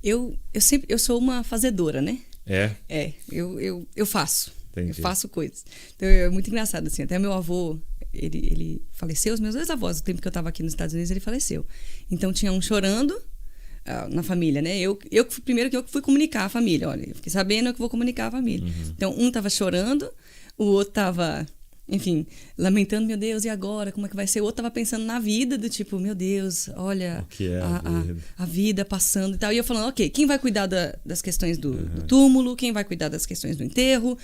Eu sou uma fazedora, né? Eu faço. Entendi. Eu faço coisas. Então é muito engraçado, assim. Até meu avô, ele faleceu. Os meus dois avós, no tempo que eu estava aqui nos Estados Unidos, ele faleceu. Então tinha um chorando na família, né? Primeiro que eu fui comunicar a família. Olha, eu fiquei sabendo que eu vou comunicar a família. Então um estava chorando, o outro estava... Enfim, lamentando, meu Deus, e agora? Como é que vai ser? O outro tava pensando na vida, do tipo, meu Deus, olha o que é a vida passando e tal. E eu falando, ok, quem vai cuidar das questões do túmulo? Quem vai cuidar das questões do enterro?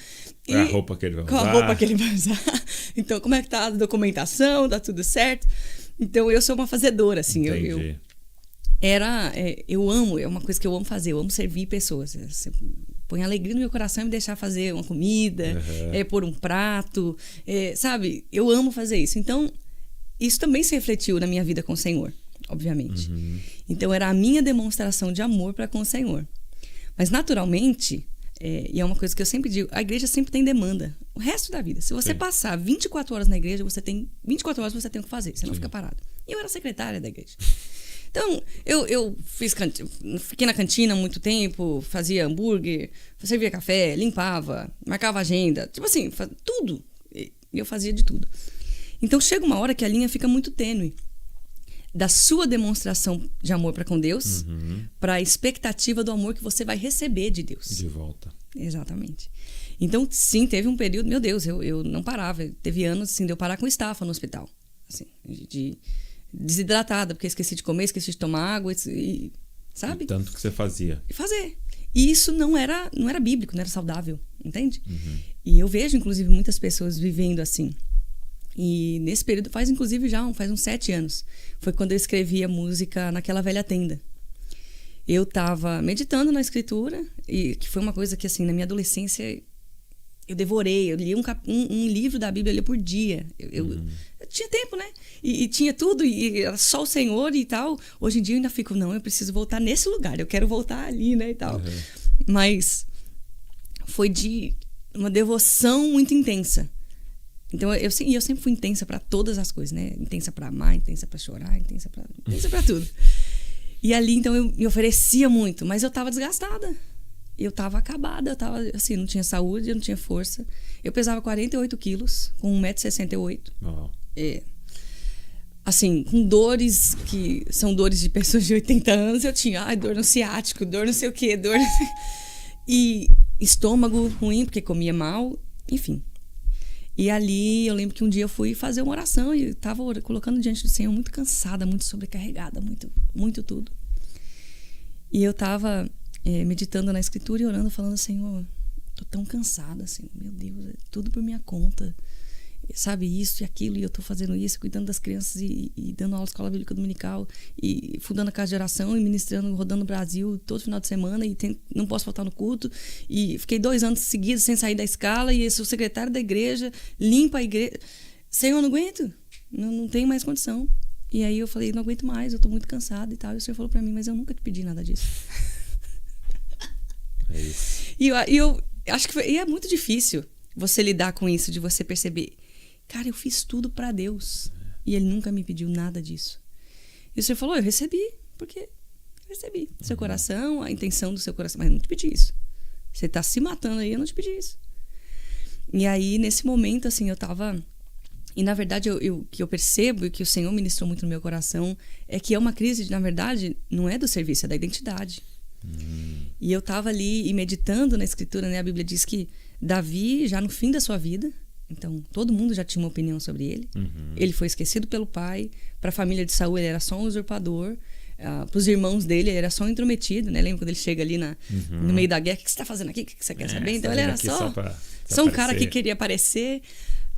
E a roupa que ele vai usar. Com a roupa que ele vai usar. Então, como é que tá a documentação? Tá tudo certo? Então, eu sou uma fazedora, assim. Entendi. Eu amo, é uma coisa que eu amo fazer. Eu amo servir pessoas. Põe alegria no meu coração e me deixar fazer uma comida, pôr um prato, sabe? Eu amo fazer isso. Então, isso também se refletiu na minha vida com o Senhor, obviamente. Então, era a minha demonstração de amor para com o Senhor. Mas, naturalmente, e é uma coisa que eu sempre digo, a igreja sempre tem demanda. O resto da vida. Se você passar 24 horas na igreja, 24 horas você tem o que fazer, você não fica parado. E eu era secretária da igreja. Então, eu fiquei na cantina há muito tempo, fazia hambúrguer, servia café, limpava, marcava agenda, tipo assim, tudo. E eu fazia de tudo. Então, chega uma hora que a linha fica muito tênue da sua demonstração de amor para com Deus para a expectativa do amor que você vai receber de Deus. De volta. Exatamente. Então, sim, teve um período, meu Deus, eu não parava. Teve anos, assim, de eu parar com estafa no hospital. Assim, desidratada, porque esqueci de comer, esqueci de tomar água, sabe? E tanto que você fazia. E fazer. E isso não era bíblico, não era saudável, entende? E eu vejo, inclusive, muitas pessoas vivendo assim. E nesse período, faz uns 7 anos, foi quando eu escrevi a música Naquela Velha Tenda. Eu estava meditando na escritura, e que foi uma coisa que, assim, na minha adolescência, eu devorei. Eu li um livro da Bíblia ali por dia. Eu tinha tempo, né? E tinha tudo, e era só o Senhor e tal. Hoje em dia eu ainda fico, não, eu preciso voltar nesse lugar, eu quero voltar ali, né, e tal. Mas foi de uma devoção muito intensa. Então eu sempre fui intensa para todas as coisas, né? Intensa para amar, intensa para chorar, intensa para tudo. E ali, então, eu me oferecia muito, mas eu tava desgastada. Eu tava acabada, eu tava, assim, não tinha saúde, eu não tinha força. Eu pesava 48 quilos, com 1,68 m. Assim, com dores que são dores de pessoas de 80 anos, eu tinha dor no ciático, dor não sei o quê, e estômago ruim, porque comia mal, enfim. E ali, eu lembro que um dia eu fui fazer uma oração e estava colocando diante do Senhor, muito cansada, muito sobrecarregada, muito, muito tudo. E eu estava meditando na escritura e orando, falando, Senhor, tô tão cansada, assim, meu Deus, é tudo por minha conta, sabe, isso e aquilo, e eu tô fazendo isso, cuidando das crianças e dando aula de escola bíblica dominical, e fundando a casa de oração, e ministrando, rodando o Brasil todo final de semana, e não posso faltar no culto, e fiquei 2 anos seguidos sem sair da escala, e sou secretário da igreja, limpa a igreja. Senhor, eu não aguento, não tenho mais condição. E aí eu falei, não aguento mais, eu tô muito cansada e tal. E o Senhor falou pra mim, mas eu nunca te pedi nada disso. É isso. E eu acho que é muito difícil você lidar com isso, de você perceber, cara, eu fiz tudo pra Deus e Ele nunca me pediu nada disso. E o Senhor falou, eu recebi, porque recebi. Seu coração, a intenção do seu coração, mas eu não te pedi isso. Você tá se matando aí, eu não te pedi isso. E aí, nesse momento, assim, eu tava... E, na verdade, que eu percebo e que o Senhor ministrou muito no meu coração é que é uma crise, na verdade, não é do serviço, é da identidade. E eu tava ali e meditando na escritura, né? A Bíblia diz que Davi, já no fim da sua vida, então todo mundo já tinha uma opinião sobre ele. Ele foi esquecido pelo pai. Para a família de Saul, ele era só um usurpador. Para os irmãos dele, ele era só um intrometido, né? Lembra quando ele chega ali no meio da guerra? O que você está fazendo aqui? O que você quer saber? Então ele era só um cara que queria aparecer.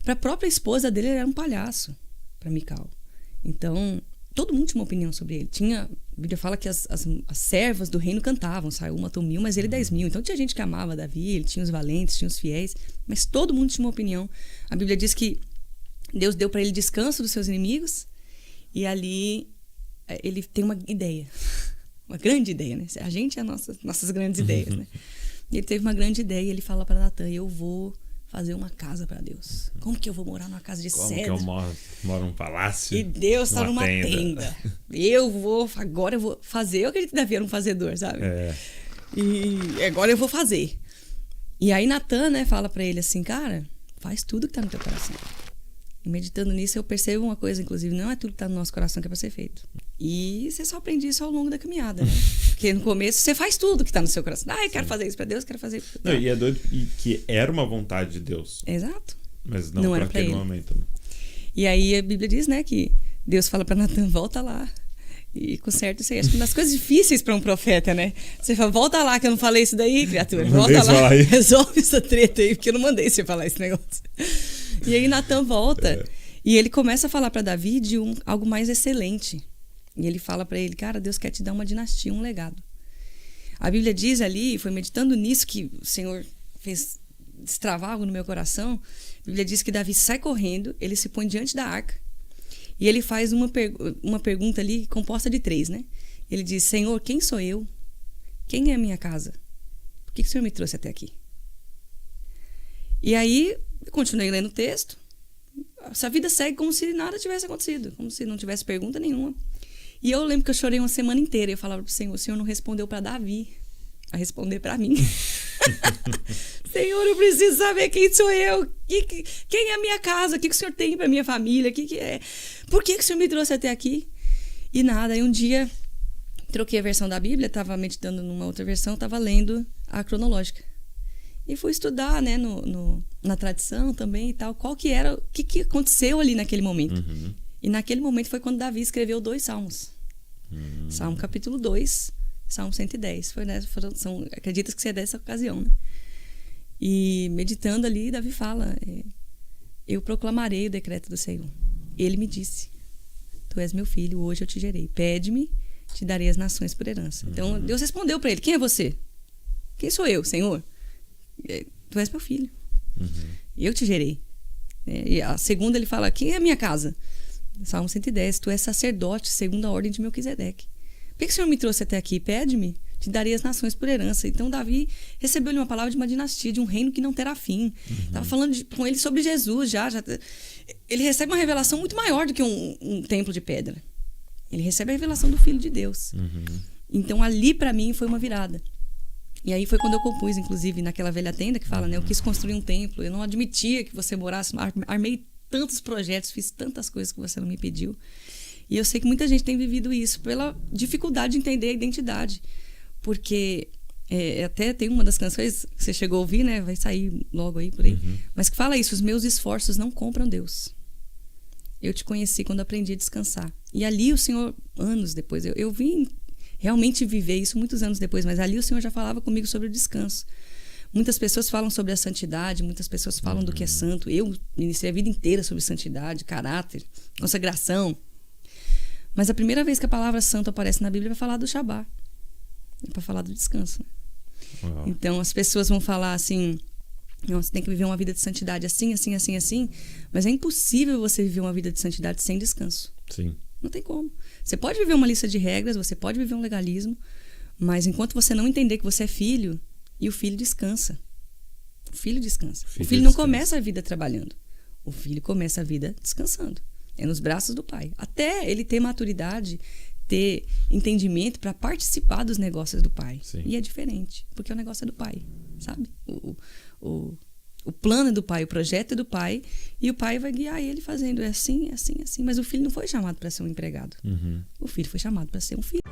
Para a própria esposa dele, ele era um palhaço, para Mical. Então, todo mundo tinha uma opinião sobre ele. A Bíblia fala que as servas do reino cantavam, saiu matou 1000, mas ele 10.000. Então tinha gente que amava Davi, ele tinha os valentes, tinha os fiéis, mas todo mundo tinha uma opinião. A Bíblia diz que Deus deu para ele descanso dos seus inimigos, e ali ele tem uma ideia, uma grande ideia, né? A gente é nossas grandes ideias, né? E ele teve uma grande ideia e ele fala para Natan, eu vou fazer uma casa para Deus. Como que eu vou morar numa casa de Como cedro? que eu moro num palácio? E Deus está numa tenda. tenda. Agora eu vou fazer. Eu acredito que Davi era um fazedor, sabe? E agora eu vou fazer. E aí Natan, né, fala para ele assim, cara, faz tudo que tá no teu coração. E meditando nisso, eu percebo uma coisa, inclusive, não é tudo que tá no nosso coração que é para ser feito. E você só aprende isso ao longo da caminhada, né? Porque no começo você faz tudo que tá no seu coração. Eu quero fazer isso para Deus, quero fazer isso pra Deus. Não, e é doido que era uma vontade de Deus. Exato. Mas não para aquele momento, né? E aí a Bíblia diz, né, que Deus fala para Natan, volta lá e conserta isso aí. Acho que uma das coisas difíceis para um profeta, né? Você fala, volta lá que eu não falei isso daí, criatura. Volta lá, resolve essa treta aí, porque eu não mandei você falar esse negócio. E aí Natan volta e ele começa a falar para Davi de algo mais excelente. E ele fala para ele, cara, Deus quer te dar uma dinastia, um legado. A Bíblia diz ali, foi meditando nisso que o Senhor fez destravar algo no meu coração. A Bíblia diz que Davi sai correndo, ele se põe diante da arca e ele faz uma pergunta ali composta de 3, né? Ele diz, Senhor, quem sou eu? Quem é a minha casa? Por que o Senhor me trouxe até aqui? E aí, eu continuei lendo o texto. Essa vida segue como se nada tivesse acontecido, como se não tivesse pergunta nenhuma. E eu lembro que eu chorei uma semana inteira e eu falava pro Senhor, o Senhor não respondeu para Davi, a responder para mim. Senhor, eu preciso saber quem sou eu, quem é a minha casa, o que o Senhor tem para minha família, por que o Senhor me trouxe até aqui? E nada, aí um dia troquei a versão da Bíblia, estava meditando numa outra versão, estava lendo a cronológica. E fui estudar, né, na tradição também e tal, o que aconteceu ali naquele momento. Uhum. E naquele momento foi quando Davi escreveu 2 salmos. Salmo capítulo 2, Salmo 110. Acredito que seja dessa ocasião, né? E meditando ali, Davi fala, eu proclamarei o decreto do Senhor. Ele me disse, tu és meu filho, hoje eu te gerei. Pede-me, te darei as nações por herança. Então Deus respondeu para ele, quem é você? Quem sou eu, Senhor? Tu és meu filho. Eu te gerei. E a segunda ele fala, quem é a minha casa? Salmo 110, tu és sacerdote segundo a ordem de Melquisedeque. Por que o Senhor me trouxe até aqui? Pede-me, te darei as nações por herança. Então Davi recebeu-lhe uma palavra de uma dinastia, de um reino que não terá fim. Estava falando com ele sobre Jesus já. Ele recebe uma revelação muito maior do que um templo de pedra. Ele recebe a revelação do Filho de Deus. Então ali para mim foi uma virada. E aí foi quando eu compus, inclusive, naquela velha tenda que fala, né? Eu quis construir um templo, eu não admitia que você morasse, armei tantos projetos, fiz tantas coisas que você não me pediu. E eu sei que muita gente tem vivido isso pela dificuldade de entender a identidade. Porque até tem uma das canções que você chegou a ouvir, né? Vai sair logo aí por aí. Mas que fala isso, os meus esforços não compram Deus. Eu te conheci quando aprendi a descansar. E ali o Senhor, anos depois, eu vim realmente viver isso muitos anos depois, mas ali o Senhor já falava comigo sobre o descanso. Muitas pessoas falam sobre a santidade, muitas pessoas falam do que é santo. Eu ministrei a vida inteira sobre santidade, caráter, consagração. Mas a primeira vez que a palavra santo aparece na Bíblia é para falar do Shabá. É para falar do descanso. Uau. Então as pessoas vão falar assim, não, você tem que viver uma vida de santidade assim, assim, assim, assim. Mas é impossível você viver uma vida de santidade sem descanso. Sim. Não tem como. Você pode viver uma lista de regras, você pode viver um legalismo, mas enquanto você não entender que você é filho, e o filho descansa. O filho descansa. O filho não começa a vida trabalhando. O filho começa a vida descansando. É nos braços do pai. Até ele ter maturidade, ter entendimento para participar dos negócios do pai. Sim. E é diferente, porque o negócio é do pai, sabe? O plano é do pai, o projeto é do pai, e o pai vai guiar ele fazendo assim, assim, assim. Mas o filho não foi chamado para ser um empregado. O filho foi chamado para ser um filho.